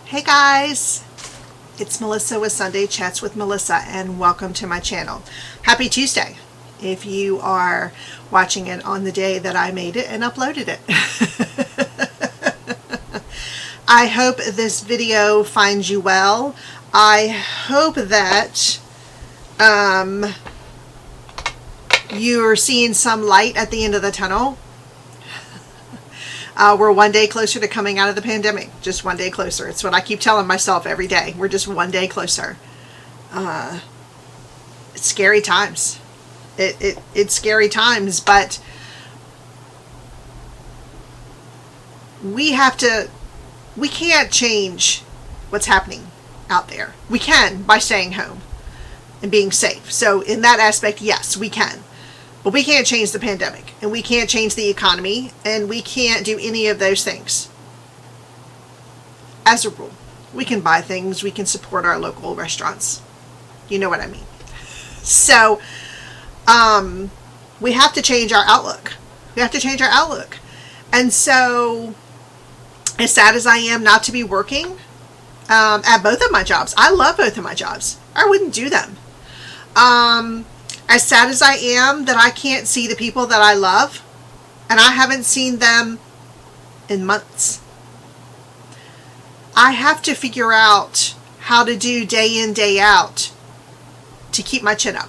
Hey guys, it's Melissa with Sunday Chats with Melissa, and welcome to my channel. Happy Tuesday if you are watching it on the day that I made it and uploaded it. I hope this video finds you well. I hope that you're seeing some light at the end of the tunnel. We're one day closer to coming out of the pandemic. Just one day closer. It's what I keep telling myself every day. We're just one day closer. It's scary times. It's scary times, but we can't change what's happening out there. We can by staying home and being safe. So in that aspect, yes, we can. But we can't change the pandemic, and we can't change the economy, and we can't do any of those things. As a rule, we can buy things, we can support our local restaurants. You know what I mean. So, we have to change our outlook. We have to change our outlook. And so, as sad as I am not to be working at both of my jobs, I love both of my jobs. I wouldn't do them. As sad as I am that I can't see the people that I love, and I haven't seen them in months. I have to figure out how to do day in, day out to keep my chin up.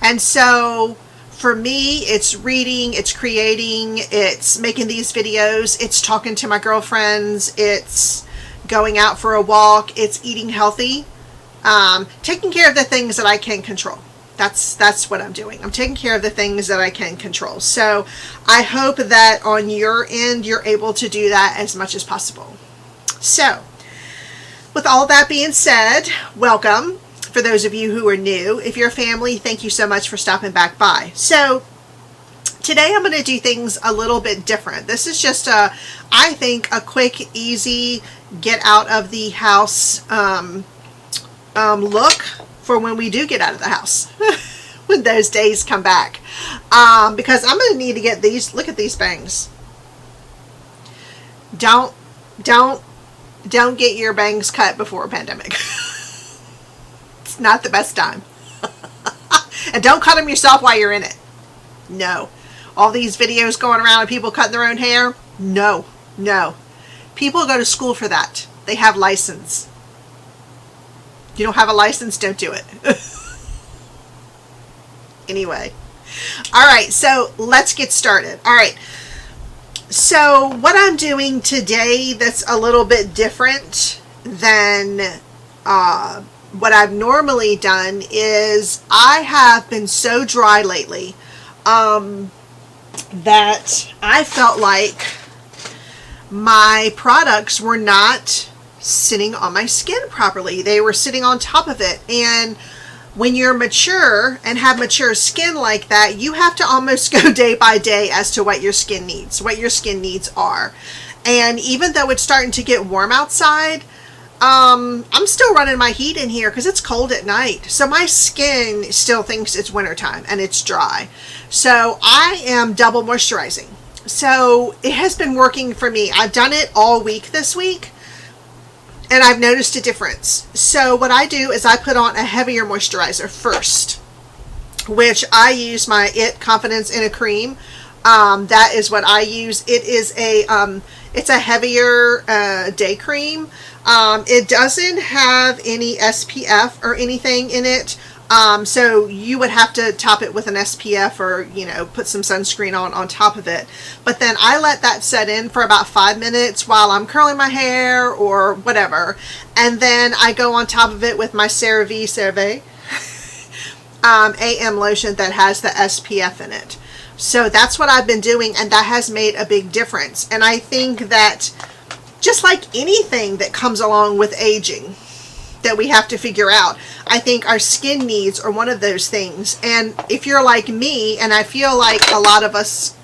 And so for me, it's reading, it's creating, it's making these videos, it's talking to my girlfriends, it's going out for a walk, it's eating healthy. Taking care of the things that I can control. That's what I'm doing. I'm taking care of the things that I can control. So I hope that on your end, you're able to do that as much as possible. So with all that being said, welcome. For those of you who are new, if you're family, thank you so much for stopping back by. So today I'm going to do things a little bit different. This is just I think a quick, easy, get out of the house look for when we do get out of the house, when those days come back, because I'm going to need to get these. Look at these bangs. Don't get your bangs cut before a pandemic. It's not the best time. And don't cut them yourself while you're in it. No. All these videos going around of people cutting their own hair. No. People go to school for that. They have license. You don't have a license, don't do it. Anyway. All right, so let's get started. All right. So what I'm doing today that's a little bit different than what I've normally done is I have been so dry lately that I felt like my products were not sitting on my skin properly. They were sitting on top of it. And when you're mature and have mature skin like that, you have to almost go day by day as to what your skin needs, what your skin needs are. And even though it's starting to get warm outside, I'm still running my heat in here because it's cold at night. So my skin still thinks it's wintertime and it's dry. So I am double moisturizing. So it has been working for me. I've done it all week this week, and I've noticed a difference. So what I do is I put on a heavier moisturizer first, which I use my IT Confidence in a Cream. That is what I use. It is it's a heavier day cream. It doesn't have any SPF or anything in it. So you would have to top it with an SPF or, put some sunscreen on top of it. But then I let that set in for about 5 minutes while I'm curling my hair or whatever. And then I go on top of it with my CeraVe AM lotion that has the SPF in it. So that's what I've been doing, and that has made a big difference. And I think that just like anything that comes along with aging that we have to figure out, I think our skin needs are one of those things. And if you're like me, and I feel like a lot of us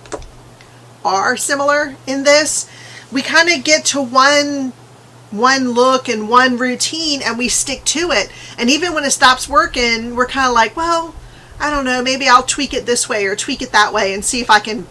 are similar in this, we kind of get to one look and one routine and we stick to it. And even when it stops working, we're kind of like, well, I don't know, maybe I'll tweak it this way or tweak it that way and see if I can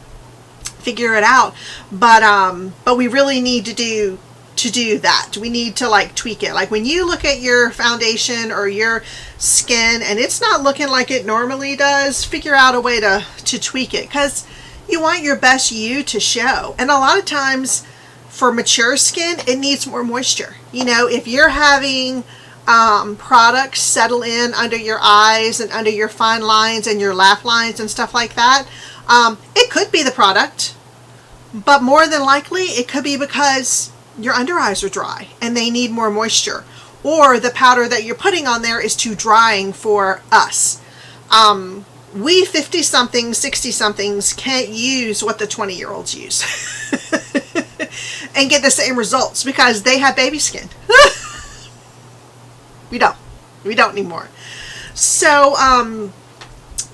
figure it out. But we really need to to do that. We need to like tweak it. Like when you look at your foundation or your skin and it's not looking like it normally does, figure out a way to tweak it, because you want your best you to show. And a lot of times for mature skin, it needs more moisture. You know, if you're having products settle in under your eyes and under your fine lines and your laugh lines and stuff like that, it could be the product, but more than likely it could be because your under eyes are dry and they need more moisture, or the powder that you're putting on there is too drying for us. We 50 somethings, 60 somethings can't use what the 20-year-olds use and get the same results because they have baby skin. We don't anymore. So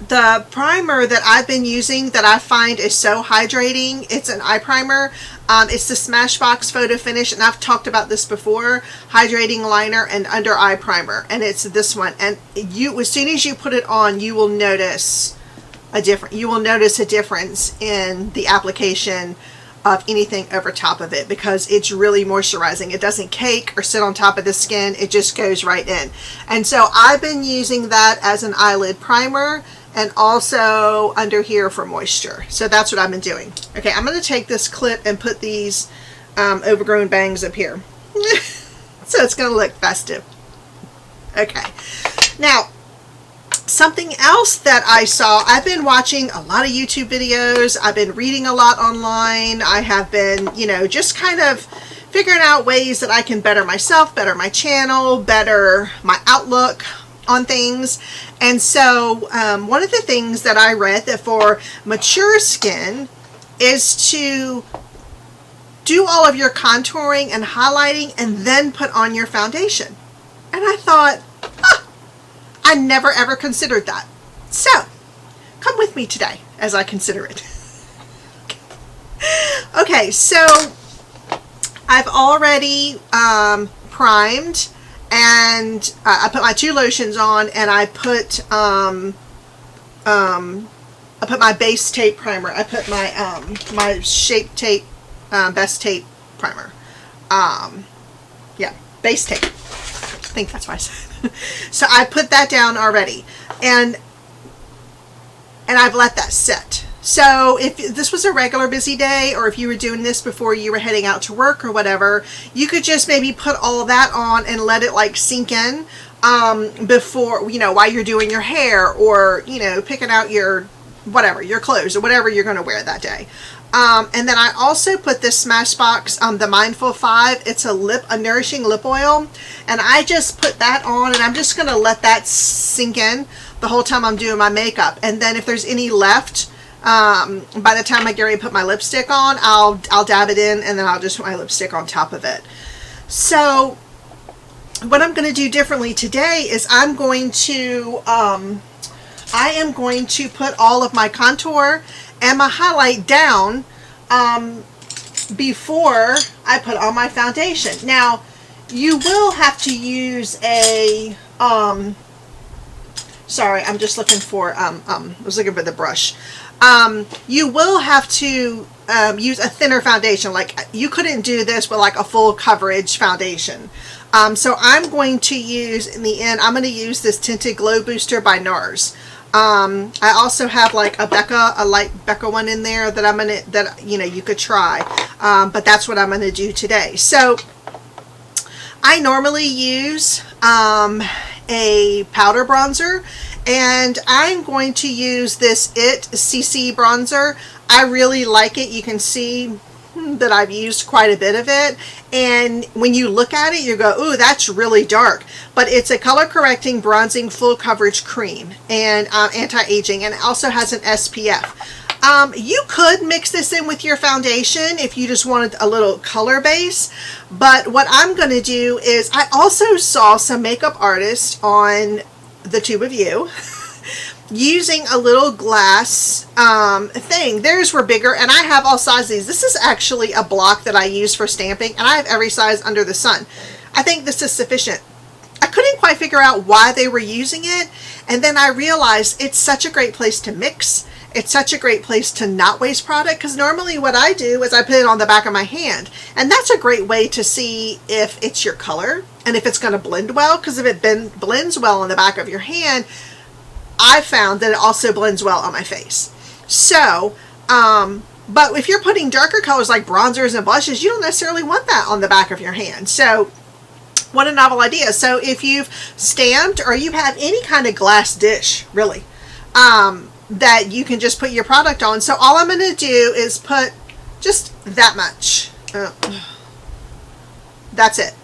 the primer that I've been using that I find is so hydrating, it's an eye primer. It's the Smashbox Photo Finish, and I've talked about this before, hydrating liner and under eye primer, and it's this one. And you, as soon as you put it on, you will notice a difference in the application of anything over top of it, because it's really moisturizing. It doesn't cake or sit on top of the skin, it just goes right in. And so I've been using that as an eyelid primer and also under here for moisture. So that's what I've been doing. Okay, I'm going to take this clip and put these overgrown bangs up here. So it's going to look festive. Okay, now something else that I saw, I've been watching a lot of YouTube videos, I've been reading a lot online, I have been, you know, just kind of figuring out ways that I can better myself, better my channel, better my outlook on things. And so one of the things that I read that for mature skin is to do all of your contouring and highlighting and then put on your foundation. And I thought, I never ever considered that. So come with me today as I consider it. Okay, so I've already primed, and I put my 2 lotions on, and I put my base tape primer. I put my my Shape Tape Best Tape primer. Yeah, base tape. I think that's what I said. So I put that down already, and I've let that sit. So if this was a regular busy day, or if you were doing this before you were heading out to work or whatever, you could just maybe put all of that on and let it like sink in before, you know, while you're doing your hair, or, you know, picking out your whatever, your clothes or whatever you're going to wear that day. And then I also put this Smashbox, the Mindful 5. It's a nourishing lip oil, and I just put that on, and I'm just going to let that sink in the whole time I'm doing my makeup. And then if there's any left, by the time I get ready to put my lipstick on, I'll dab it in, and then I'll just put my lipstick on top of it. So what I'm going to do differently today is I am going to put all of my contour and my highlight down before I put on my foundation. Now, you will have to use a, sorry, I'm just looking for, I was looking for the brush. You will have to use a thinner foundation. Like, you couldn't do this with like a full coverage foundation. So I'm going to use, in the end, I'm going to use this Tinted Glow Booster by Nars. I also have like a light Becca one in there that you know, you could try. But that's what I'm going to do today. So I normally use a powder bronzer, and I'm going to use this CC bronzer. I really like it. You can see that I've used quite a bit of it, and when you look at it, you go, ooh, that's really dark. But it's a color correcting bronzing full coverage cream, and anti-aging, and it also has an SPF. You could mix this in with your foundation if you just wanted a little color base, but what I'm going to do is, I also saw some makeup artists on the tube of you using a little glass thing. Theirs were bigger, and I have all sizes. This is actually a block that I use for stamping, and I have every size under the sun. I think this is sufficient. I couldn't quite figure out why they were using it, and then I realized it's such a great place to mix. it's such a great place to not waste product, because normally what I do is I put it on the back of my hand, and that's a great way to see if it's your color and if it's going to blend well, because if it blends well on the back of your hand, I found that it also blends well on my face. So, but if you're putting darker colors like bronzers and blushes, you don't necessarily want that on the back of your hand. So, what a novel idea. So, if you've stamped or you have any kind of glass dish, really, that you can just put your product on. So, all I'm going to do is put just that much. That's it.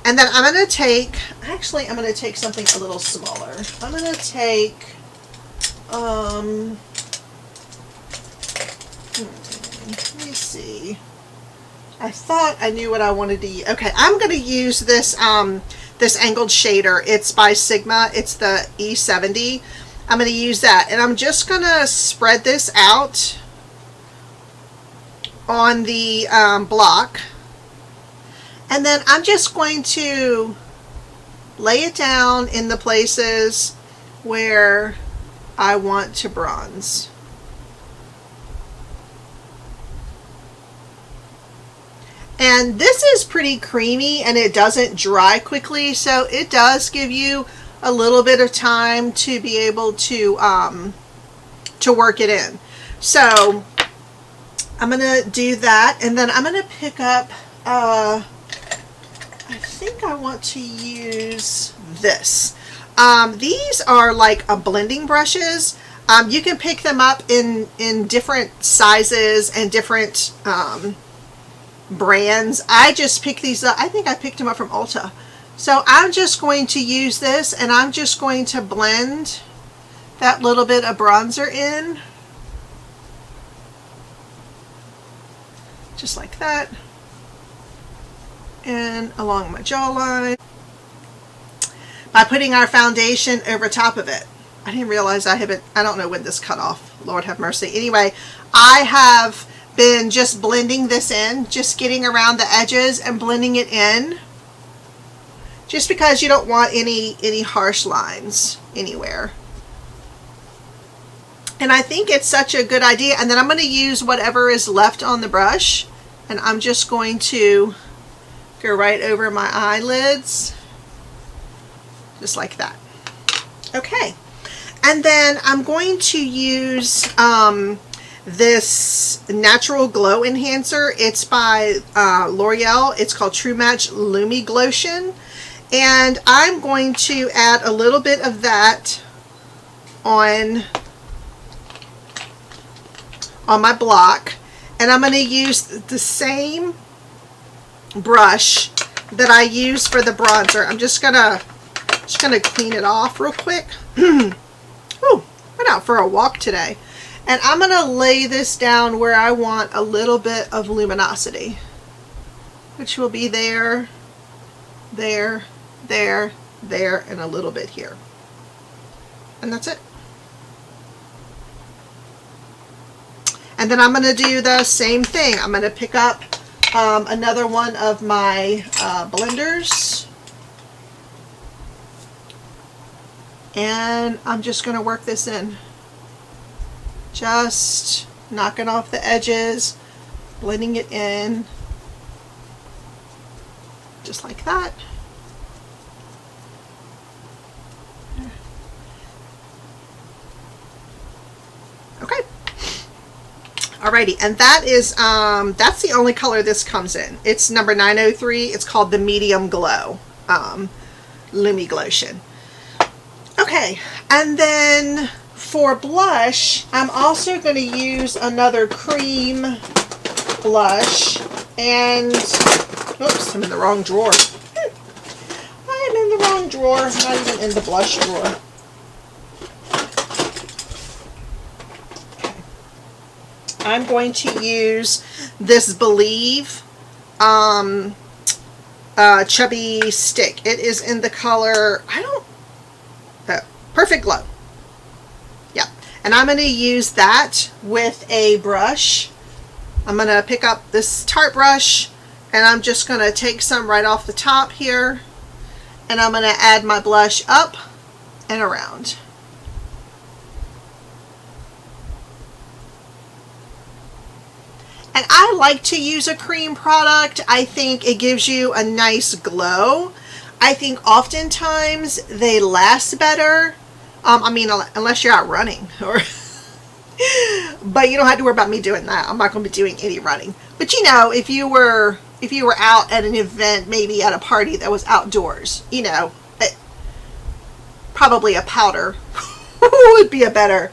And then I'm going to take, actually, I'm going to take something a little smaller. I'm going to take, let me see. I thought I knew what I wanted to use. Okay, I'm going to use this, this angled shader. It's by Sigma. It's the E70. I'm going to use that. And I'm just going to spread this out on the block. And then I'm just going to lay it down in the places where I want to bronze. And this is pretty creamy and it doesn't dry quickly, so it does give you a little bit of time to be able to work it in. So I'm going to do that, and then I'm going to pick up, I think I want to use this. These are like blending brushes. You can pick them up in different sizes and different brands. I just picked these up. I think I picked them up from Ulta. So I'm just going to use this, and I'm just going to blend that little bit of bronzer in. Just like that. And along my jawline. By putting our foundation over top of it. I didn't realize I don't know when this cut off. Lord have mercy. Anyway, I have been just blending this in, just getting around the edges and blending it in, just because you don't want any harsh lines anywhere. And I think it's such a good idea. And then I'm going to use whatever is left on the brush, and I'm just going to go right over my eyelids, just like that. Okay, and then I'm going to use this natural glow enhancer. It's by L'Oreal. It's called True Match Lumi Glotion, and I'm going to add a little bit of that on my block, and I'm going to use the same brush that I use for the bronzer. I'm just gonna clean it off real quick. Ooh, went out for a walk today. And I'm going to lay this down where I want a little bit of luminosity, which will be there, there, there, there, and a little bit here. And that's it. And then I'm going to do the same thing. I'm going to pick up another one of my blenders. And I'm just going to work this in. Just knocking off the edges, blending it in, just like that. Okay. Alrighty, and that is that's the only color this comes in. It's number 903. It's called the Medium Glow Lumi Glotion. Okay, and then for blush, I'm also going to use another cream blush, and oops, I'm in the wrong drawer. I'm in the wrong drawer. I'm not even in the blush drawer. Okay. I'm going to use this Believe chubby stick. It is in the color, Perfect Glow. Yeah, and I'm going to use that with a brush. I'm going to pick up this Tarte brush, and I'm just going to take some right off the top here, and I'm going to add my blush up and around. And I like to use a cream product. I think it gives you a nice glow. I think oftentimes they last better. I mean, unless you're out running, or but you don't have to worry about me doing that. I'm not going to be doing any running. But you know, if you were out at an event, maybe at a party that was outdoors, you know, probably a powder would be better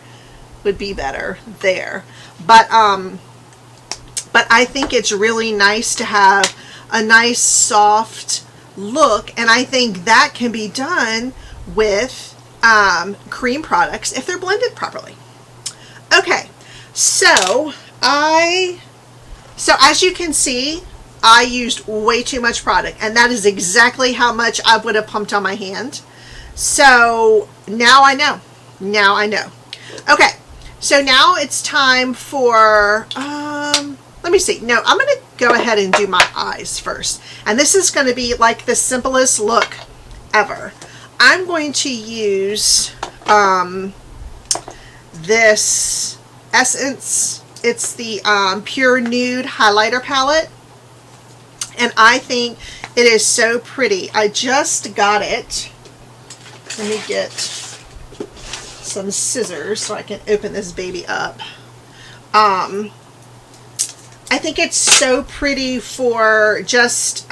there. But I think it's really nice to have a nice soft look, and I think that can be done with cream products if they're blended properly. Okay, so as you can see, I used way too much product, and that is exactly how much I would have pumped on my hand. So now I know. Okay, so now it's time for let me see. No, I'm going to go ahead and do my eyes first. And this is going to be like the simplest look ever. I'm going to use this Essence. It's the Pure Nude Highlighter Palette. And I think it is so pretty. I just got it. Let me get some scissors so I can open this baby up. I think it's so pretty for just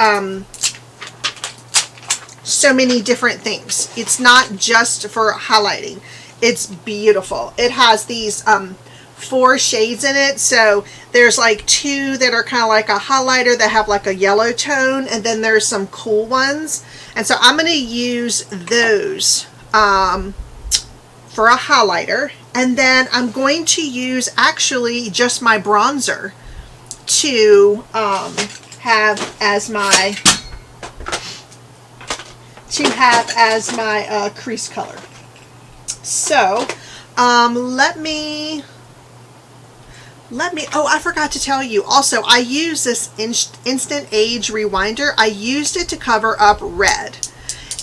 so many different things. It's not just for highlighting. It's beautiful. It has these 4 shades in it. So there's like 2 that are kind of like a highlighter that have like a yellow tone, and then there's some cool ones. And so I'm going to use those for a highlighter. And then I'm going to use actually just my bronzer to have as my crease color. So let me oh, I forgot to tell you also, I use this Instant Age Rewinder. I used it to cover up red,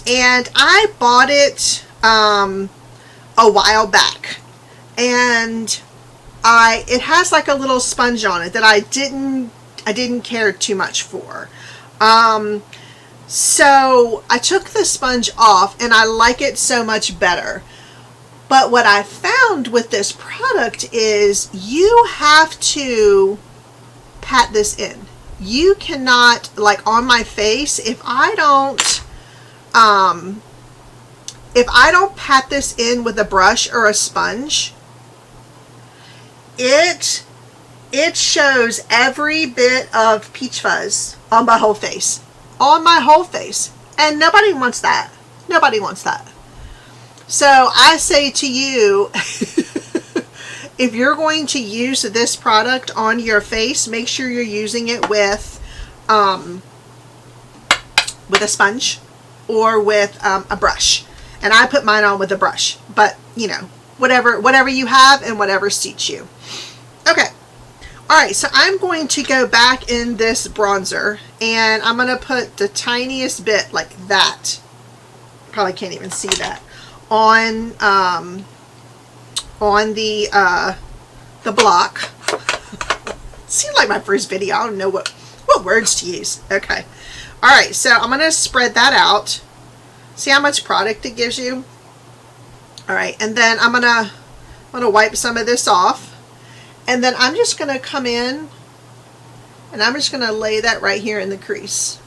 and I bought it a while back, and it has like a little sponge on it that I didn't care too much for. So I took the sponge off, and I like it so much better. But what I found with this product is you have to pat this in. You cannot, like on my face, if I don't pat this in with a brush or a sponge, it shows every bit of peach fuzz on my whole face. On my whole face. And nobody wants that. Nobody wants that. So I say to you, if you're going to use this product on your face, make sure you're using it with a sponge or with a brush. And I put mine on with a brush, but you know, whatever you have and whatever suits you. Okay. All right, so I'm going to go back in this bronzer, and I'm going to put the tiniest bit like that. Probably can't even see that on the block. Seems like my first video. I don't know what words to use. Okay. All right, so I'm going to spread that out. See how much product it gives you? All right, and then I'm going to wipe some of this off. And then I'm just going to come in, and I'm just going to lay that right here in the crease.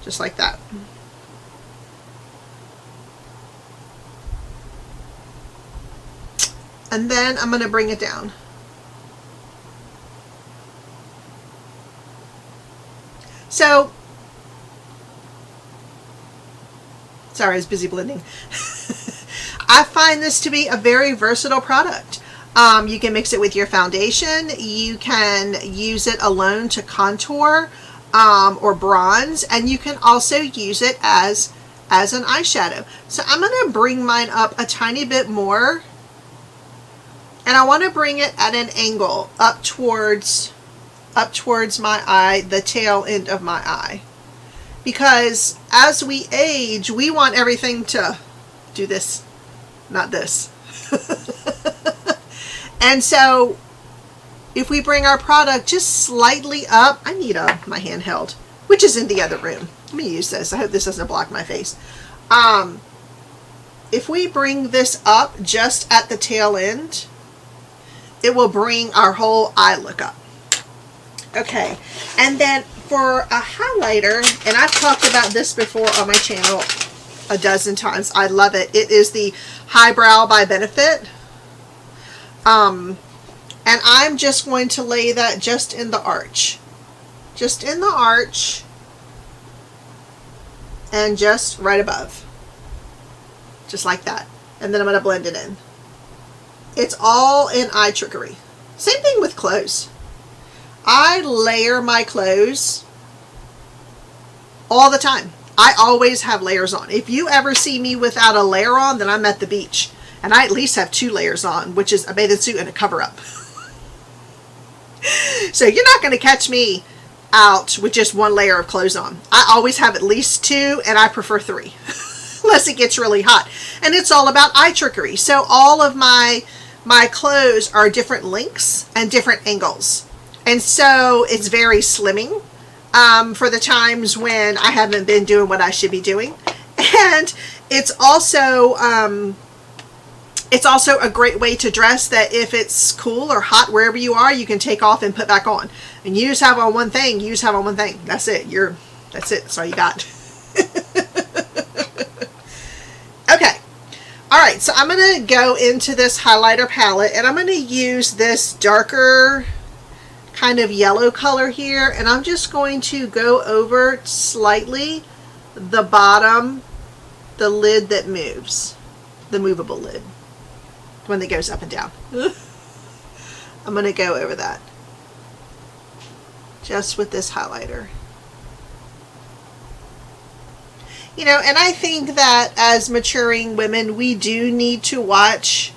Just like that. And then I'm going to bring it down. So, sorry, I was busy blending. I find this to be a very versatile product. You can mix it with your foundation. You can use it alone to contour or bronze, and you can also use it as an eyeshadow. So I'm going to bring mine up a tiny bit more, and I want to bring it at an angle up towards my eye, the tail end of my eye, because as we age, we want everything to do this. Not this. And so if we bring our product just slightly up, I need my handheld, which is in the other room. Let me use this. I hope this doesn't block my face. If we bring this up just at the tail end, it will bring our whole eye look up. Okay, and then for a highlighter, and I've talked about this before on my channel a dozen times. I love it. It is the Highbrow by Benefit. And I'm just going to lay that just in the arch. Just in the arch. And just right above. Just like that. And then I'm going to blend it in. It's all in eye trickery. Same thing with clothes. I layer my clothes all the time. I always have layers on. If you ever see me without a layer on, then I'm at the beach. And I at least have 2 layers on, which is a bathing suit and a cover-up. So you're not going to catch me out with just 1 layer of clothes on. I always have at least 2, and I prefer 3. Unless it gets really hot. And it's all about eye trickery. So all of my clothes are different lengths and different angles. And so it's very slimming for the times when I haven't been doing what I should be doing. And it's also a great way to dress that if it's cool or hot wherever you are, you can take off and put back on. And you just have on one thing, you just have on one thing. That's it. That's it. That's all you got. Okay. Alright, so I'm going to go into this highlighter palette and I'm going to use this darker kind of yellow color here, and I'm just going to go over slightly the bottom, the lid that moves, the movable lid, the one that goes up and down. I'm going to go over that just with this highlighter. You know, and I think that as maturing women, we do need to watch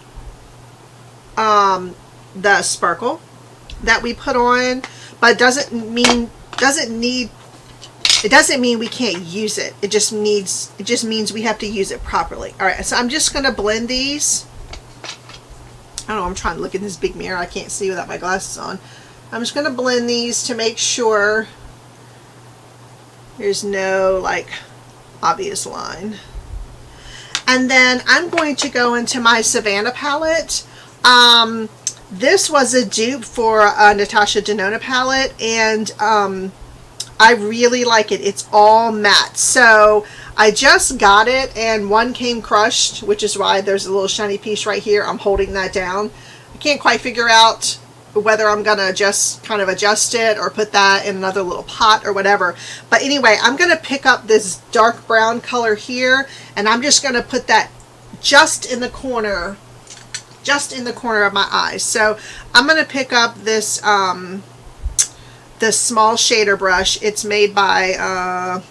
the sparkle that we put on, but it doesn't mean we can't use it. It just means we have to use it properly. All right, so I'm just going to blend these. I don't know, I'm trying to look in this big mirror. I can't see without my glasses on. I'm just going to blend these to make sure there's no like obvious line. And then I'm going to go into my Savannah palette. This was a dupe for a Natasha Denona palette, and I really like it. It's all matte. So I just got it, and one came crushed, which is why there's a little shiny piece right here. I'm holding that down. I can't quite figure out whether I'm going to just kind of adjust it or put that in another little pot or whatever. But anyway, I'm going to pick up this dark brown color here, and I'm just going to put that just in the corner of my eyes. So I'm going to pick up this this small shader brush. It's made by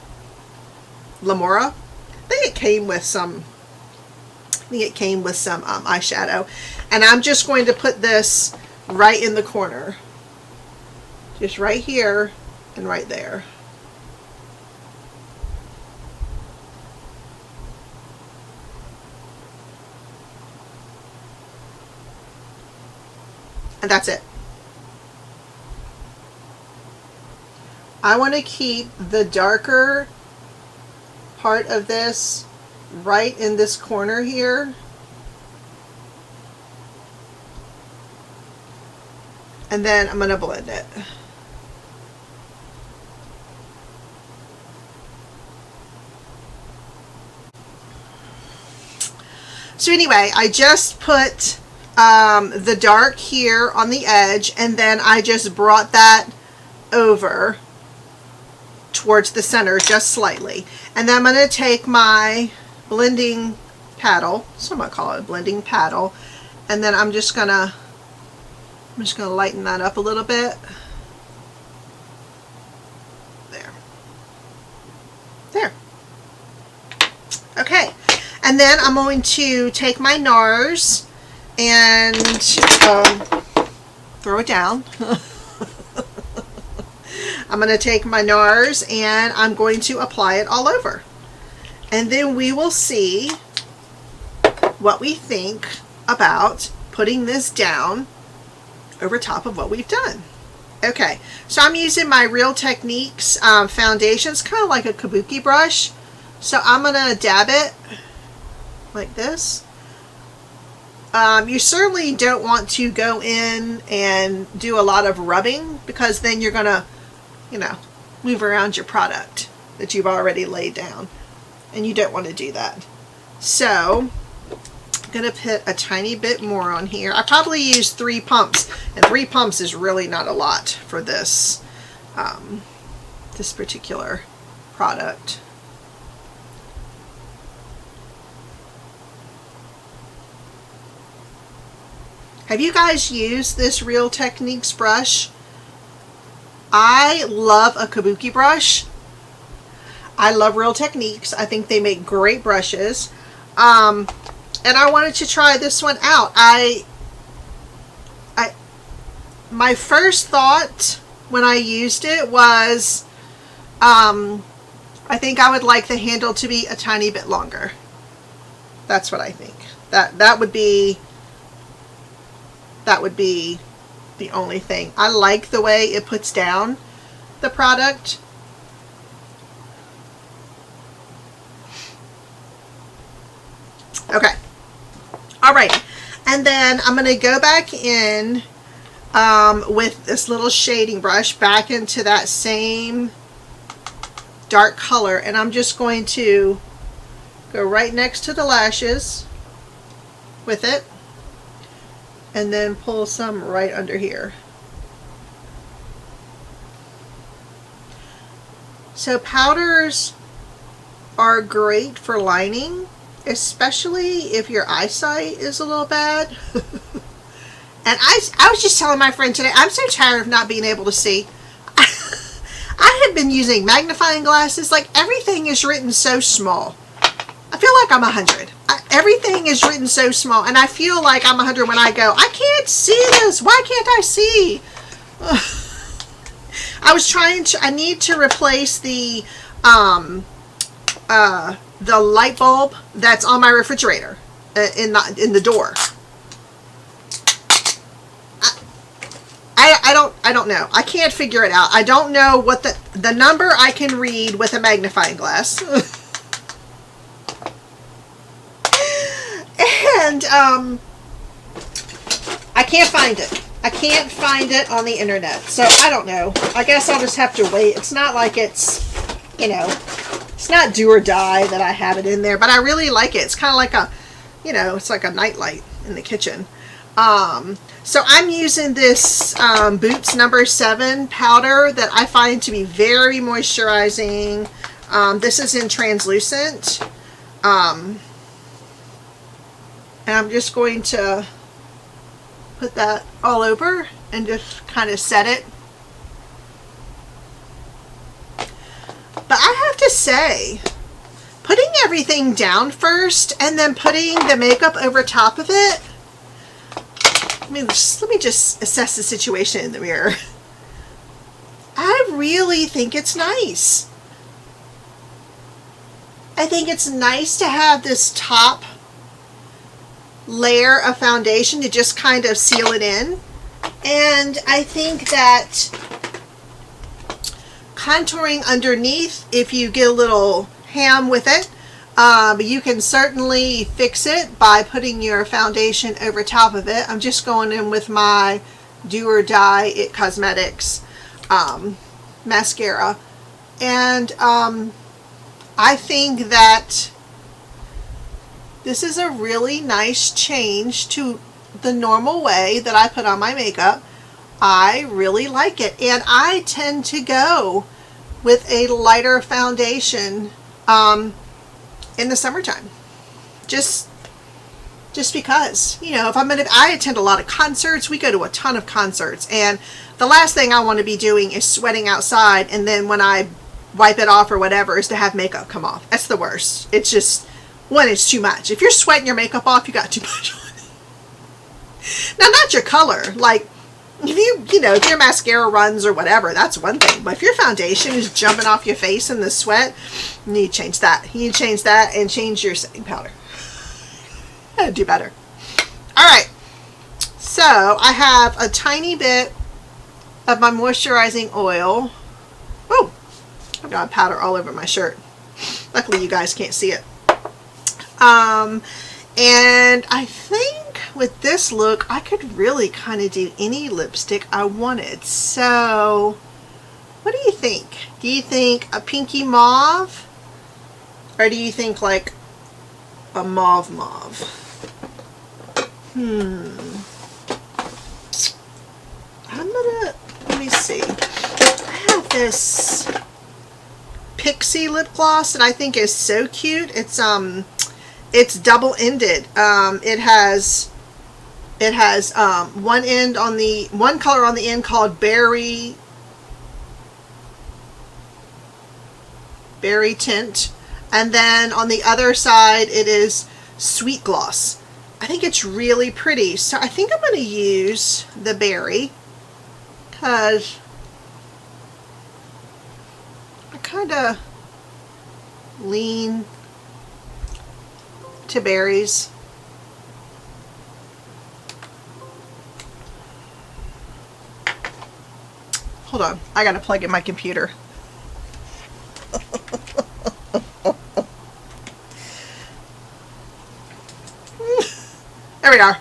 Lamora. I think it came with some eyeshadow, and I'm just going to put this right in the corner, just right here and right there. And that's it. I want to keep the darker part of this right in this corner here. And then I'm going to blend it. So anyway, I just put the dark here on the edge, and then I just brought that over towards the center just slightly. And then I'm going to take my blending paddle, so I'm going to call it a blending paddle, and then I'm just going to lighten that up a little bit. There. Okay. And then I'm going to take my Nars and throw it down. I'm going to take my Nars and I'm going to apply it all over. And then we will see what we think about putting this down over top of what we've done. Okay, so I'm using my Real Techniques foundation. It's kind of like a kabuki brush. So I'm going to dab it like this. You certainly don't want to go in and do a lot of rubbing, because then you're going to, you know, move around your product that you've already laid down. And you don't want to do that. So I'm going to put a tiny bit more on here. I probably use 3 pumps. And 3 pumps is really not a lot for this, this particular product. Have you guys used this Real Techniques brush? I love a kabuki brush. I love Real Techniques. I think they make great brushes. And I wanted to try this one out. My first thought when I used it was, I think I would like the handle to be a tiny bit longer. That's what I think. That would be the only thing. I like the way it puts down the product. Okay. All right. And then I'm going to go back in with this little shading brush back into that same dark color, and I'm just going to go right next to the lashes with it, and then pull some right under here. So powders are great for lining, especially if your eyesight is a little bad. And I was just telling my friend today, I'm so tired of not being able to see. I have been using magnifying glasses. Like, everything is written so small. I feel like I'm 100. Everything is written so small, and I feel like I'm 100 when I go, I can't see this. Why can't I see? I need to replace the light bulb that's on my refrigerator in the door. I don't know. I can't figure it out. I don't know what the number I can read with a magnifying glass. And I can't find it. I can't find it on the internet. So I don't know. I guess I'll just have to wait. It's not like it's, you know, it's not do or die that I have it in there, but I really like it. It's kind of like a, you know, it's like a nightlight in the kitchen. So I'm using this Boots number 7 powder that I find to be very moisturizing. This is in translucent. And I'm just going to put that all over and just kind of set it. But I have to say, putting everything down first and then putting the makeup over top of it, let me just assess the situation in the mirror. I really think it's nice. I think it's nice to have this top layer of foundation to just kind of seal it in. And I think that contouring underneath, if you get a little ham with it, you can certainly fix it by putting your foundation over top of it. I'm just going in with my Do or Die It Cosmetics mascara, and I think that this is a really nice change to the normal way that I put on my makeup. I really like it, and I tend to go with a lighter foundation in the summertime, just because, you know, I attend a lot of concerts. We go to a ton of concerts, and the last thing I want to be doing is sweating outside, and then when I wipe it off or whatever is to have makeup come off. That's the worst. It's just, one, it's too much. If you're sweating your makeup off, you got too much on. Now, not your color. Like, if your mascara runs or whatever, that's one thing. But if your foundation is jumping off your face in the sweat, you need to change that. You need to change that and change your setting powder. Do better. All right. So I have a tiny bit of my moisturizing oil. Oh, I've got powder all over my shirt. Luckily you guys can't see it. And I think with this look, I could really kind of do any lipstick I wanted. So, what do you think? Do you think a pinky mauve? Or do you think like a mauve mauve? Let me see. I have this Pixie lip gloss that I think is so cute. It's double-ended. It has one color on the end called berry tint, and then on the other side it is sweet gloss. I think it's really pretty, so I think I'm going to use the berry because I kind of lean to berries. Hold on, I gotta plug in my computer. There we are.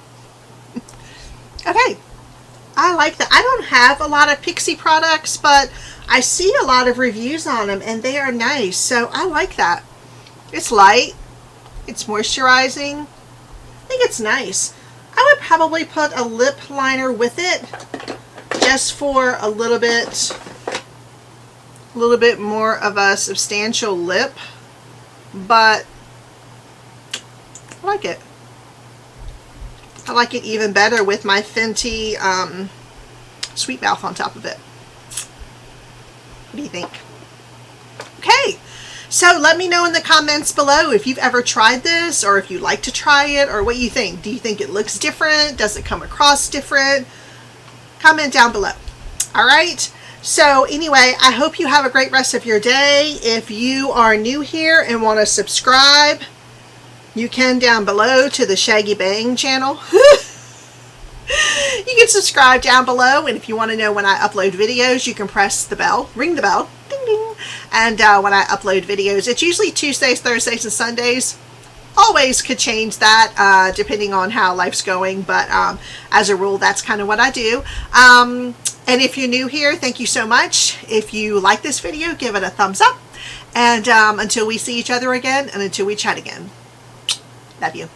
Okay, I like that. I don't have a lot of Pixie products, but I see a lot of reviews on them and they are nice, so I like that. It's light, it's moisturizing. I think it's nice. I would probably put a lip liner with it just for a little bit more of a substantial lip, but I like it. I like it even better with my Fenty Sweet Mouth on top of it. What do you think? Okay, so let me know in the comments below if you've ever tried this, or if you like to try it, or what you think. Do you think it looks different? Does it come across different? Comment down below. Alright, so anyway, I hope you have a great rest of your day. If you are new here and want to subscribe, you can down below to the Shaggy Bang channel. You can subscribe down below, and if you want to know when I upload videos, you can press the bell, ring the bell, ding ding, and when I upload videos, it's usually Tuesdays, Thursdays, and Sundays. Always could change that depending on how life's going, but as a rule, that's kind of what I do. And if you're new here, thank you so much. If you like this video, give it a thumbs up, and until we see each other again, and until we chat again, love you.